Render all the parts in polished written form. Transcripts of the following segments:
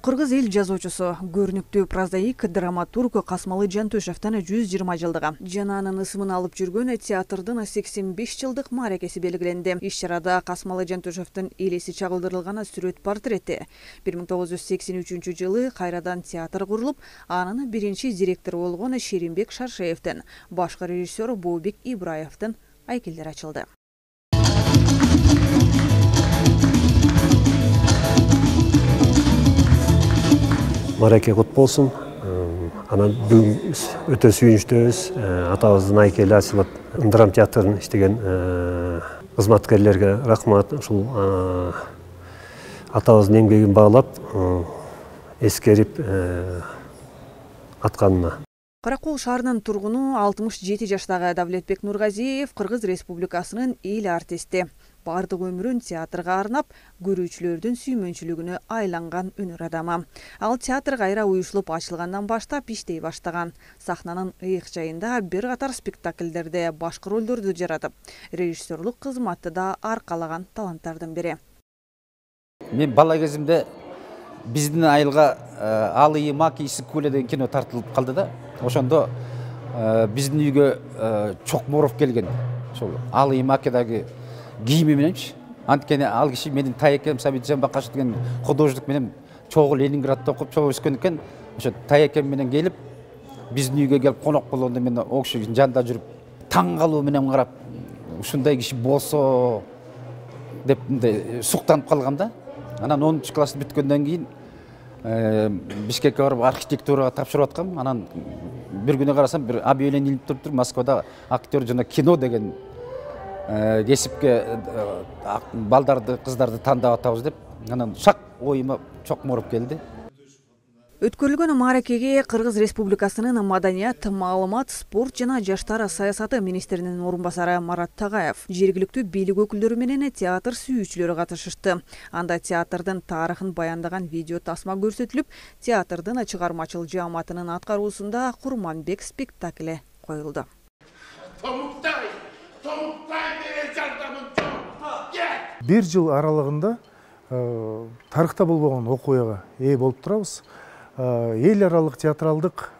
Кыргыз эл жазуучусу, көрүнүктүү прозаик драматург Касмалы Жантөшевдин 120 жылдыгы жана анын ысымын алып жүргөн театрдын 85 жылдык мааракеси белгиленди. Иш-чарада Касмалы Жантөшевдин элеси чагылдырылган сүрөт портрети 1983 жылы кайрадан театр курулуп, анын биринчи директору болгон Шеримбек Шаршеевдин, башкы режиссер Бообек Ибраевдин айкелдери ачылды. Маараке кут болсун. Анан бүгүн өтө сүйүнүчтүүбүз. Атабыздын айкели ачылып, Драм театрын иштеген кызматкерлерге рахмат. Ушул атабыздын эмгегин баалап, эскерип атканына. Каракол шаарынын тургуну 67 жаштагы Давлетбек Нургазиев Кыргыз Республикасынын эл артисти. Бардык өмүрүн театрга арнап, көрүүчүлөрдүн сүймөнчүлүгүнө айланган өнөр адамы. Ал театр кайра уюшулуп ачылгандан баштап иштей баштаган. Сахнанын ыйык жайында бир катар спектакльдерде башкы ролдорду жаратып, режиссерлук кызматты да аркалаган таланттардын бири. Мен бала кезимде биздин айылга Алый Маки Исикуле деген кино тартылып калды да. Ошондо биздин үйгө Чокморов келген. Ошол Алый Макидagi кийими мененчи. Анткени ал киши менин Таекем Сабитжан Бакашев деген художник менен чогуу Ленинградда окуп чогуу өскөн экен. Ошо Таекем менен келип, биздин үйгө келип конок болгондо мен о киши жанында жүрүп, таң калуу менен карап, ушундай киши болсо деп суктанып калгам да. Анан 10 класс бүткөндөн кийин Бишкекке барып архитектурага тапшырып аткам. Анан бир күнү карасам, бир объявление илип туруптур, Москвада актер жана кино деген кесипке балдарды, кыздарды тандап атабыз деп. Анан шак оюма Чокморов келди. Өткөрүлгөн мааракеге Кыргыз Республикасынын Маданият, маалымат, спорт жана жаштар саясаты министринин орун басары Марат Тагаев, жергиликтүү бийлик өкүлдөрү менен театр сүйүүчүлөрү катышышты. Анда театрдын тарыхын баяндаган видео тасма көрсөтүлүп, театрдын чыгармачыл жааматынын аткаруусунда Курманбек спектакли коюлду. Бир жыл аралыгында тарыхта болбогон окуяга ээ болуп турабыз. Эл аралык театралдык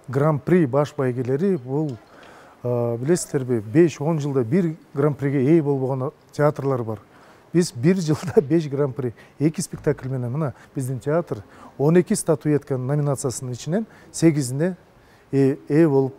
гран-при баш байгелери бул билесиздерби 5-10 жылда бир гран-приге ээ болбогон театрлар бар. Биз бир жылда 5 гран-при, 2 спектакль менен мына биздин театр 12 статуэтка номинациясынын ичинен 8-ине ээ болуп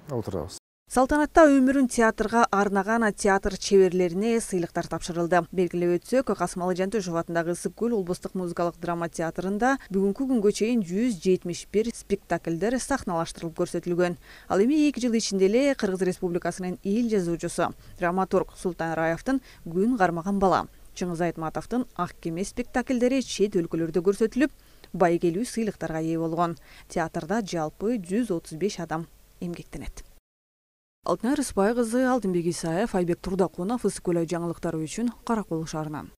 отурабыз. Салтанатта өмүрүн театрга арнаган театр чеберлерине сыйлыктар тапшырылды. Белгилеп өтсөк, Касмалы Жантөшев атындагы Ысык көл облустук музыкалык драма театрында бүгүнкү күнгө чейин 171 спектакльдер сахналаштырылып көрсөтүлгөн. Ал эми 2 жыл ичинде эле Кыргыз Республикасынын эл жазуучусу, драматург Султан Раевдин Күн кармаган бала, Чыңгыз Айтматовдун Ак кеме спектакльдери чет өлкөлөрдө көрсөтүлүп, байгелүү сыйлыктарга ээ болгон. Театрда жалпы 135 адам эмгектенет. Алтынай Рыспай кызы, Алтынбек Исаев, Айбек Турдакунов, Ысык көл жаңылыктары үчүн Каракол шаарынан.